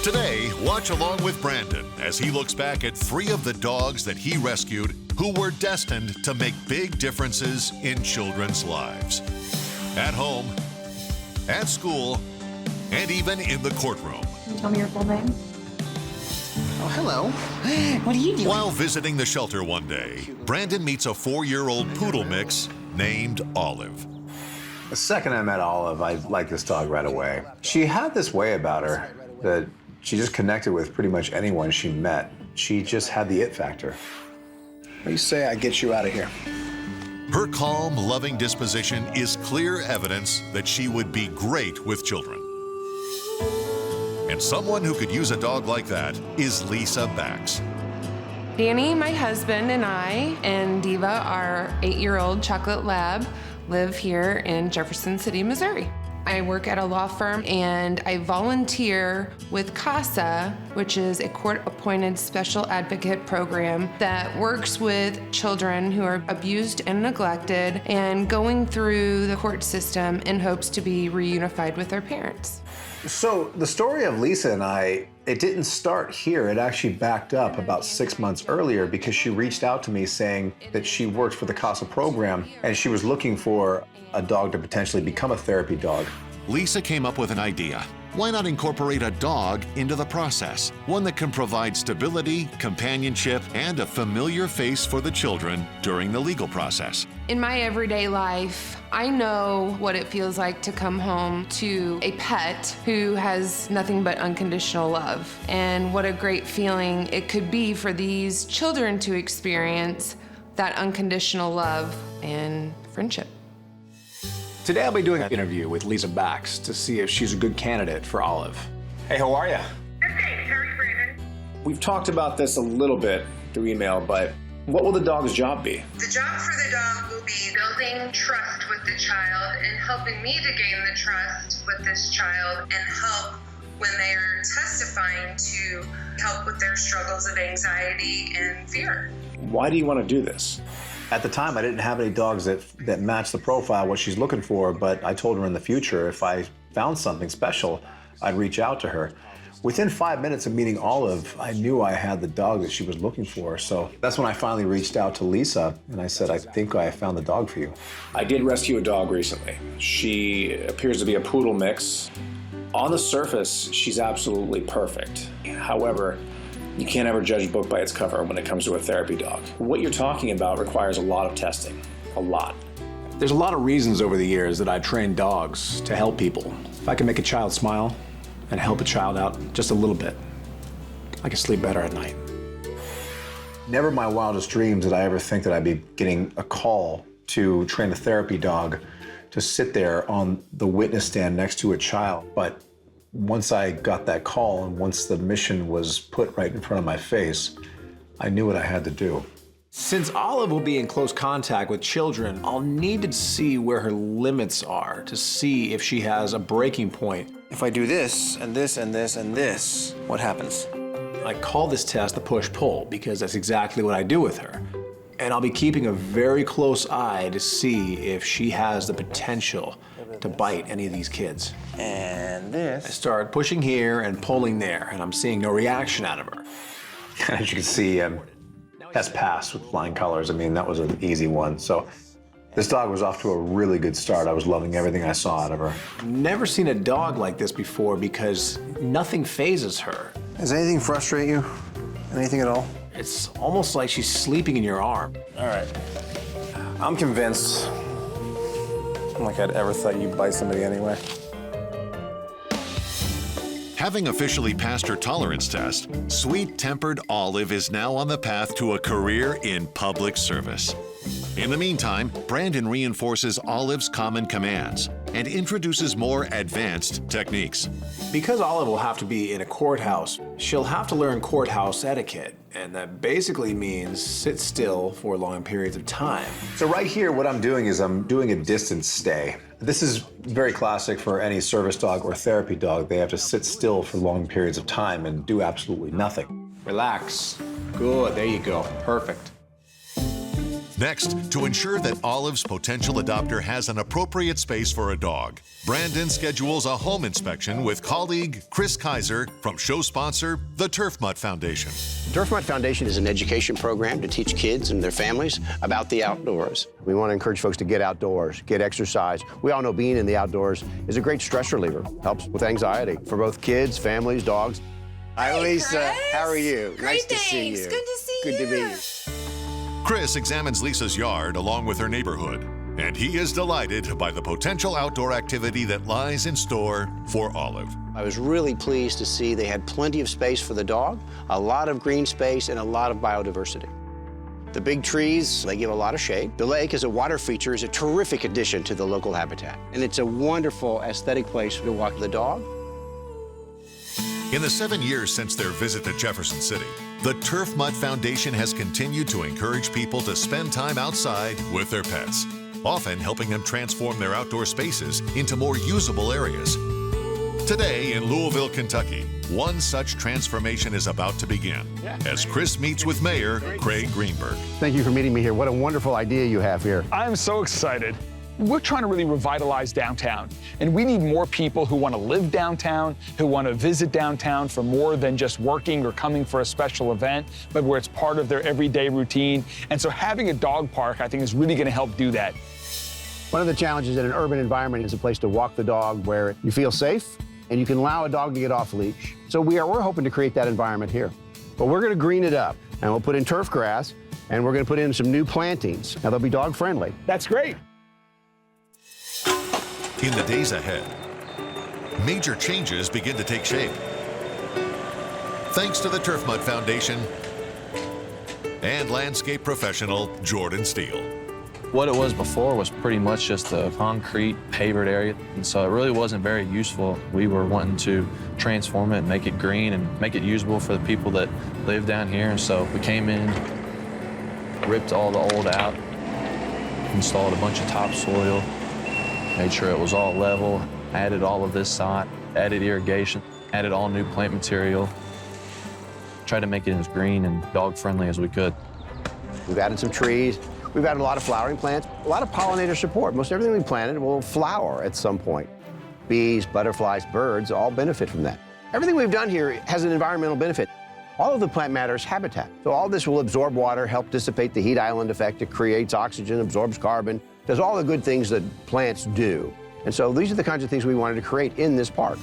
Today, watch along with Brandon as he looks back at 3 of the dogs that he rescued who were destined to make big differences in children's lives. At home, at school, and even in the courtroom. Can you tell me your full name? Oh, hello. What are you doing? While visiting the shelter one day, Brandon meets a 4-year-old poodle mix named Olive. The second I met Olive, I liked this dog right away. She had this way about her that she just connected with pretty much anyone she met. She just had the it factor. What do you say I get you out of here? Her calm, loving disposition is clear evidence that she would be great with children. And someone who could use a dog like that is Lisa Bax. Danny, my husband, and I, and Diva, our 8-year-old chocolate lab, live here in Jefferson City, Missouri. I work at a law firm and I volunteer with CASA, which is a court-appointed special advocate program that works with children who are abused and neglected and going through the court system in hopes to be reunified with their parents. So the story of Lisa and I, it didn't start here. It actually backed up about 6 months earlier because she reached out to me saying that she worked for the CASA program and she was looking for a dog to potentially become a therapy dog. Lisa came up with an idea. Why not incorporate a dog into the process? One that can provide stability, companionship, and a familiar face for the children during the legal process. In my everyday life, I know what it feels like to come home to a pet who has nothing but unconditional love, and what a great feeling it could be for these children to experience that unconditional love and friendship. Today I'll be doing an interview with Lisa Bax to see if she's a good candidate for Olive. Hey, how are you? Good, thanks. How are you, Brandon? We've talked about this a little bit through email, but what will the dog's job be? The job for the dog will be building trust with the child and helping me to gain the trust with this child and help when they are testifying to help with their struggles of anxiety and fear. Why do you want to do this? At the time, I didn't have any dogs that matched the profile, what she's looking for, but I told her in the future if I found something special, I'd reach out to her. Within 5 minutes of meeting Olive, I knew I had the dog that she was looking for. So that's when I finally reached out to Lisa and I said, I think I found the dog for you. I did rescue a dog recently. She appears to be a poodle mix. On the surface, she's absolutely perfect. However, you can't ever judge a book by its cover when it comes to a therapy dog. What you're talking about requires a lot of testing, a lot. There's a lot of reasons over the years that I trained dogs to help people. If I can make a child smile and help a child out just a little bit, I can sleep better at night. Never in my wildest dreams did I ever think that I'd be getting a call to train a therapy dog to sit there on the witness stand next to a child. But once I got that call and once the mission was put right in front of my face, I knew what I had to do. Since Olive will be in close contact with children, I'll need to see where her limits are to see if she has a breaking point. If I do this, and this, and this, and this, what happens? I call this test the push-pull because that's exactly what I do with her. And I'll be keeping a very close eye to see if she has the potential to bite any of these kids. And this. I start pushing here and pulling there, and I'm seeing no reaction out of her. As you can see, has passed with flying colors. I mean, that was an easy one. So this dog was off to a really good start. I was loving everything I saw out of her. Never seen a dog like this before because nothing phases her. Does anything frustrate you? Anything at all? It's almost like she's sleeping in your arm. All right. I'm convinced. Like I'd ever thought you'd bite somebody anyway. Having officially passed her tolerance test, sweet-tempered Olive is now on the path to a career in public service. In the meantime, Brandon reinforces Olive's common commands and introduces more advanced techniques. Because Olive will have to be in a courthouse, she'll have to learn courthouse etiquette, and that basically means sit still for long periods of time. So right here, what I'm doing is I'm doing a distance stay. This is very classic for any service dog or therapy dog. They have to sit still for long periods of time and do absolutely nothing. Relax. Good, there you go, perfect. Next, to ensure that Olive's potential adopter has an appropriate space for a dog, Brandon schedules a home inspection with colleague Chris Kaiser from show sponsor, the Turf Mutt Foundation. Turf Mutt Foundation is an education program to teach kids and their families about the outdoors. We want to encourage folks to get outdoors, get exercise. We all know being in the outdoors is a great stress reliever, helps with anxiety for both kids, families, dogs. Hi, Lisa. Chris. How are you? Great, nice to thanks. see you. Good to see you. Good to meet you. Chris examines Lisa's yard along with her neighborhood, and he is delighted by the potential outdoor activity that lies in store for Olive. I was really pleased to see they had plenty of space for the dog, a lot of green space, and a lot of biodiversity. The big trees, they give a lot of shade. The lake as a water feature is a terrific addition to the local habitat, and it's a wonderful aesthetic place to walk the dog. In the 7 years since their visit to Jefferson City, the Turf Mutt Foundation has continued to encourage people to spend time outside with their pets, often helping them transform their outdoor spaces into more usable areas. Today in Louisville, Kentucky, one such transformation is about to begin as Chris meets with Mayor Craig Greenberg. Thank you for meeting me here. What a wonderful idea you have here. I'm so excited. We're trying to really revitalize downtown, and we need more people who want to live downtown, who want to visit downtown for more than just working or coming for a special event, but where it's part of their everyday routine. And so having a dog park, I think, is really going to help do that. One of the challenges in an urban environment is a place to walk the dog where you feel safe and you can allow a dog to get off leash. So we're hoping to create that environment here. But we're going to green it up, and we'll put in turf grass, and we're going to put in some new plantings. Now, they'll be dog friendly. That's great. In the days ahead, major changes begin to take shape. Thanks to the Turf Mutt Foundation and landscape professional Jordan Steele. What it was before was pretty much just a concrete pavered area, and so it really wasn't very useful. We were wanting to transform it and make it green and make it usable for the people that live down here, and so we came in, ripped all the old out, installed a bunch of topsoil, made sure it was all level, added all of this sod, added irrigation, added all new plant material, tried to make it as green and dog-friendly as we could. We've added some trees. We've added a lot of flowering plants, a lot of pollinator support. Most everything we planted will flower at some point. Bees, butterflies, birds all benefit from that. Everything we've done here has an environmental benefit. All of the plant matter is habitat. So all this will absorb water, help dissipate the heat island effect. It creates oxygen, absorbs carbon, does all the good things that plants do. And so these are the kinds of things we wanted to create in this park.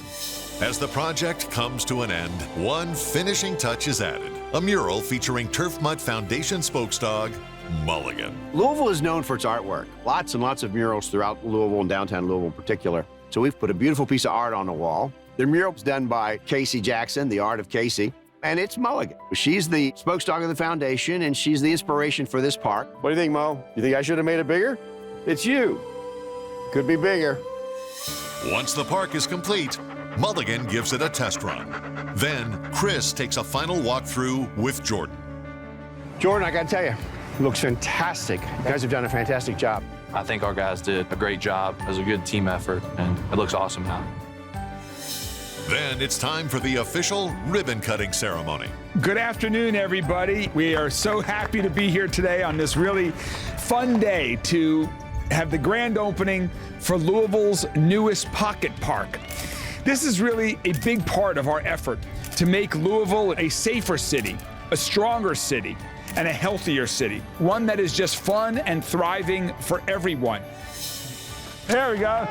As the project comes to an end, one finishing touch is added. A mural featuring Turf Mutt Foundation spokesdog, Mulligan. Louisville is known for its artwork. Lots and lots of murals throughout Louisville and downtown Louisville in particular. So we've put a beautiful piece of art on the wall. The mural was done by Casey Jackson, the art of Casey, and it's Mulligan. She's the spokesdog of the foundation, and she's the inspiration for this park. What do you think, Mo? You think I should have made it bigger? It's you. Could be bigger. Once the park is complete, Mulligan gives it a test run. Then Chris takes a final walkthrough with Jordan. Jordan, I gotta tell you, it looks fantastic. You guys have done a fantastic job. I think our guys did a great job. It was a good team effort, and it looks awesome now. Then it's time for the official ribbon-cutting ceremony. Good afternoon, everybody. We are so happy to be here today on this really fun day to have the grand opening for Louisville's newest pocket park. This is really a big part of our effort to make Louisville a safer city, a stronger city, and a healthier city, one that is just fun and thriving for everyone. There we go.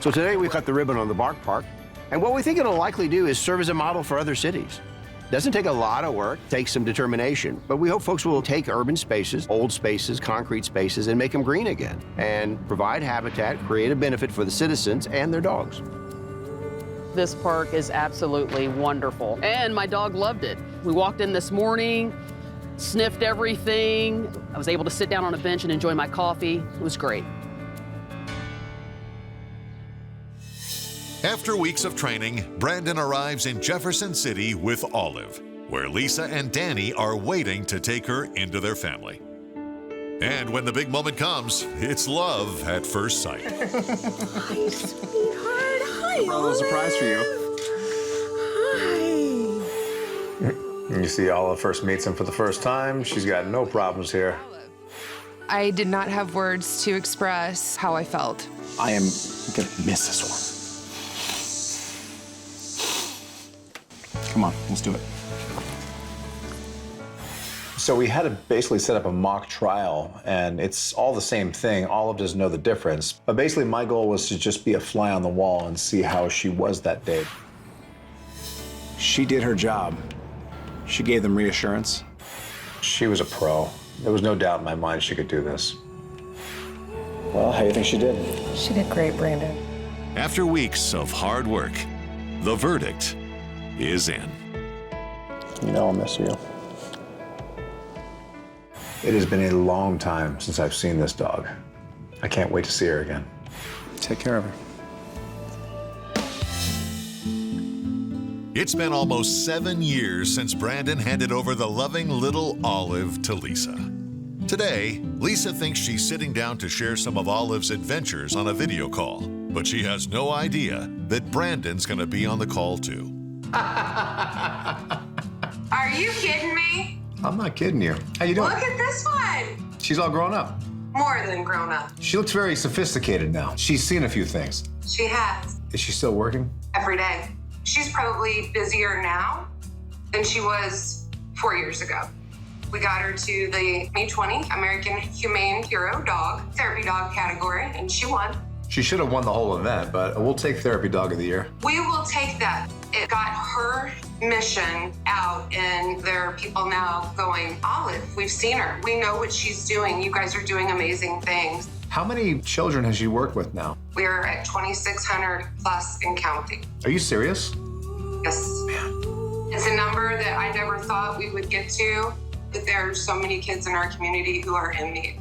So today we cut the ribbon on the Bark Park, and what we think it'll likely do is serve as a model for other cities. Doesn't take a lot of work, takes some determination, but we hope folks will take urban spaces, old spaces, concrete spaces, and make them green again, and provide habitat, create a benefit for the citizens and their dogs. This park is absolutely wonderful, and my dog loved it. We walked in this morning, sniffed everything. I was able to sit down on a bench and enjoy my coffee. It was great. After weeks of training, Brandon arrives in Jefferson City with Olive, where Lisa and Danny are waiting to take her into their family. And when the big moment comes, it's love at first sight. Hi, sweetheart. Hi, A little surprise for you. Hi. You see Olive first meets him for the first time. She's got no problems here. I did not have words to express how I felt. I am gonna miss this one. Come on, let's do it. So we had to basically set up a mock trial, and it's all the same thing. Olive doesn't know the difference. But basically my goal was to just be a fly on the wall and see how she was that day. She did her job. She gave them reassurance. She was a pro. There was no doubt in my mind she could do this. Well, how do you think she did? She did great, Brandon. After weeks of hard work, the verdict is in. You know I'll miss you. It has been a long time since I've seen this dog. I can't wait to see her again. Take care of her. It's been almost 7 years since Brandon handed over the loving little Olive to Lisa. Today, Lisa thinks she's sitting down to share some of Olive's adventures on a video call, but she has no idea that Brandon's gonna be on the call too. Are you kidding me? I'm not kidding you. How you doing? Look at this one. She's all grown up. More than grown up. She looks very sophisticated now. She's seen a few things. She has. Is she still working? Every day. She's probably busier now than she was 4 years ago. We got her to the 2020 American Humane Hero Dog Therapy Dog category, and she won. She should have won the whole event, but we'll take Therapy Dog of the Year. We will take that. It got her mission out, and there are people now going, Olive, we've seen her. We know what she's doing. You guys are doing amazing things. How many children has she worked with now? We are at 2,600 plus and counting. Are you serious? Yes. It's a number that I never thought we would get to, but there are so many kids in our community who are in need.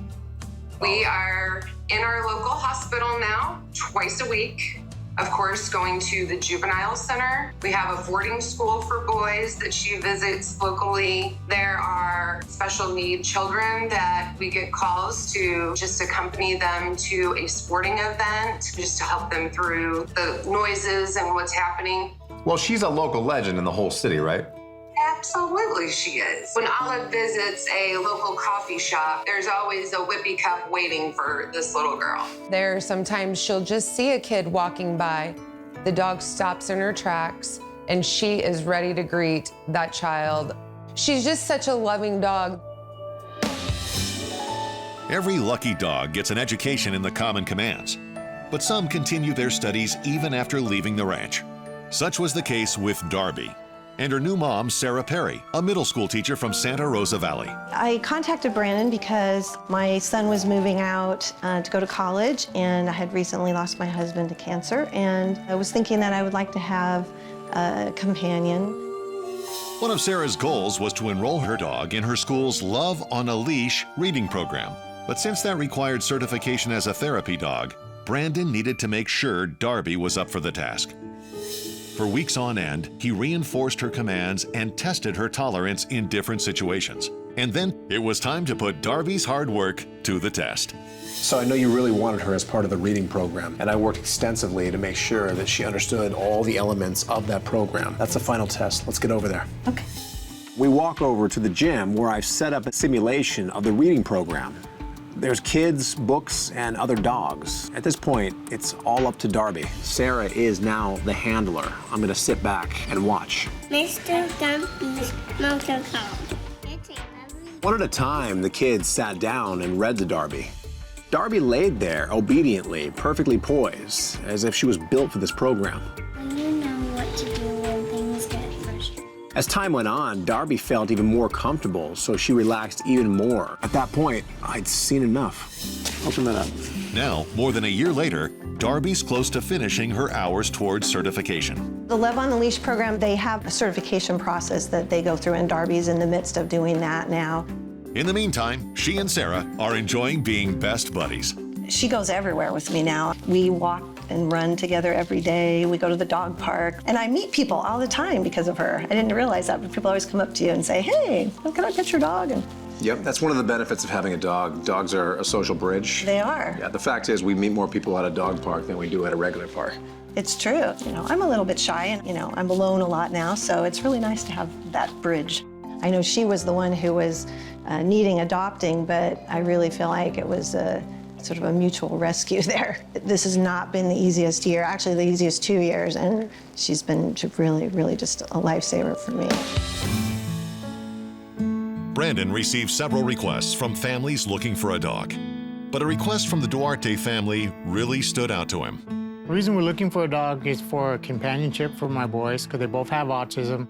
We are in our local hospital now, twice a week. Of course, going to the juvenile center. We have a boarding school for boys that she visits locally. There are special need children that we get calls to just accompany them to a sporting event, just to help them through the noises and what's happening. Well, she's a local legend in the whole city, right? Absolutely she is. When Olive visits a local coffee shop, there's always a whippy cup waiting for this little girl. There are sometimes she'll just see a kid walking by. The dog stops in her tracks, and she is ready to greet that child. She's just such a loving dog. Every lucky dog gets an education in the common commands, but some continue their studies even after leaving the ranch. Such was the case with Darby and her new mom, Sarah Perry, a middle school teacher from Santa Rosa Valley. I contacted Brandon because my son was moving out to go to college, and I had recently lost my husband to cancer, and I was thinking that I would like to have a companion. One of Sarah's goals was to enroll her dog in her school's Love on a Leash reading program. But since that required certification as a therapy dog, Brandon needed to make sure Darby was up for the task. For weeks on end, he reinforced her commands and tested her tolerance in different situations. And then it was time to put Darby's hard work to the test. So I know you really wanted her as part of the reading program, and I worked extensively to make sure that she understood all the elements of that program. That's the final test. Let's get over there. Okay. We walk over to the gym where I've set up a simulation of the reading program. There's kids, books, and other dogs. At this point, it's all up to Darby. Sarah is now the handler. I'm gonna sit back and watch. Mr. Darby's motor car. One at a time, the kids sat down and read to Darby. Darby laid there obediently, perfectly poised, as if she was built for this program. You know what to do when things get frustrating. As time went on, Darby felt even more comfortable, so she relaxed even more. At that point, I'd seen enough. Open that up. Now, more than a year later, Darby's close to finishing her hours towards certification. The Love on the Leash program, they have a certification process that they go through, and Darby's in the midst of doing that now. In the meantime, she and Sarah are enjoying being best buddies. She goes everywhere with me now. We walk and run together every day. We go to the dog park. And I meet people all the time because of her. I didn't realize that, but people always come up to you and say, hey, can I pet your dog? And Yep, that's one of the benefits of having a dog. Dogs are a social bridge. they are. Yeah, the fact is we meet more people at a dog park than we do at a regular park. It's true. You know, I'm a little bit shy, and, I'm alone a lot now, so it's really nice to have that bridge. I know she was the one who was needing adopting, but I really feel like it was a sort of a mutual rescue there. This has not been the easiest year, actually the easiest 2 years, and she's been really, really just a lifesaver for me. Brandon received several requests from families looking for a dog, but a request from the Duarte family really stood out to him. The reason we're looking for a dog is for companionship for my boys, because they both have autism.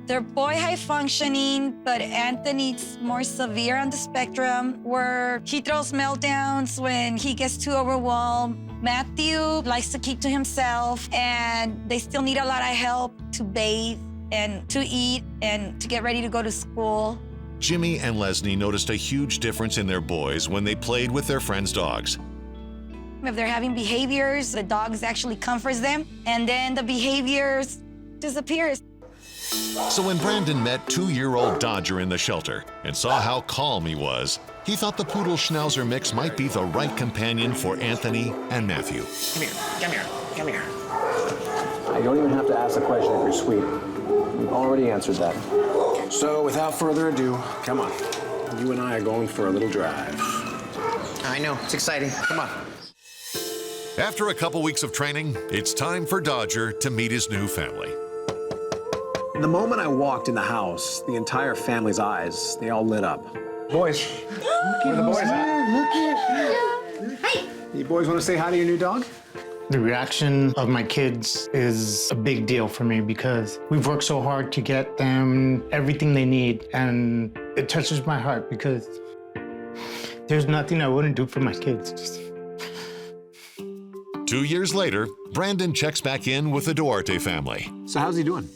They're boy high functioning, but Anthony's more severe on the spectrum, where he throws meltdowns when he gets too overwhelmed. Matthew likes to keep to himself, and they still need a lot of help to bathe and to eat and to get ready to go to school. Jimmy and Leslie noticed a huge difference in their boys when they played with their friends' dogs. If they're having behaviors, the dogs actually comforts them, and then the behaviors disappears. So when Brandon met 2-year-old Dodger in the shelter and saw how calm he was, he thought the Poodle Schnauzer mix might be the right companion for Anthony and Matthew. Come here, come here, come here. I don't even have to ask the question if you're sweet. We've already answered that. So without further ado, come on. You and I are going for a little drive. I know, it's exciting. Come on. After a couple weeks of training, it's time for Dodger to meet his new family. The moment I walked in the house, the entire family's eyes, they all lit up. Boys, where are the boys at? Hey! You boys want to say hi to your new dog? The reaction of my kids is a big deal for me because we've worked so hard to get them everything they need, and it touches my heart because there's nothing I wouldn't do for my kids. 2 years later, Brandon checks back in with the Duarte family. So how's he doing?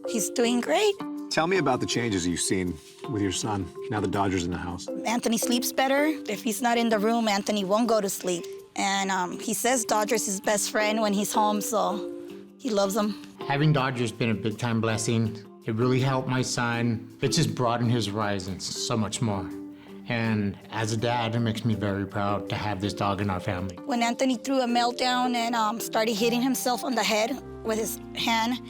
He's doing great. Tell me about the changes you've seen with your son now the Dodger's in the house. Anthony sleeps better. If he's not in the room, Anthony won't go to sleep. And he says Dodger's his best friend when he's home, so he loves him. Having Dodger's been a big-time blessing. It really helped my son. It just broadened his horizons so much more. And as a dad, it makes me very proud to have this dog in our family. When Anthony threw a meltdown and started hitting himself on the head with his hand,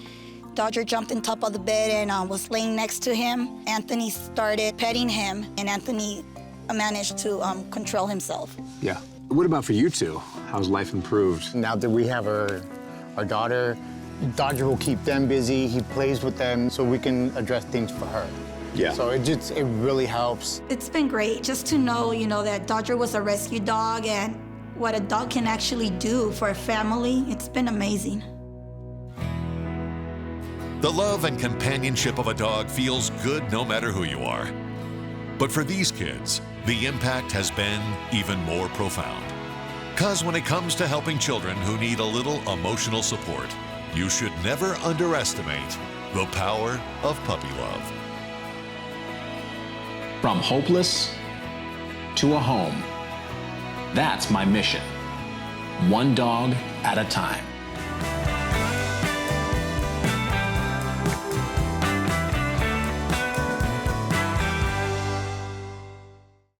Dodger jumped on top of the bed and was laying next to him. Anthony started petting him, and Anthony managed to control himself. Yeah. What about for you two? How's life improved? Now that we have our daughter, Dodger will keep them busy. He plays with them so we can address things for her. Yeah. So it really helps. It's been great just to know, that Dodger was a rescue dog and what a dog can actually do for a family. It's been amazing. The love and companionship of a dog feels good no matter who you are. But for these kids, the impact has been even more profound. 'Cause when it comes to helping children who need a little emotional support, you should never underestimate the power of puppy love. From hopeless to a home. That's my mission. One dog at a time.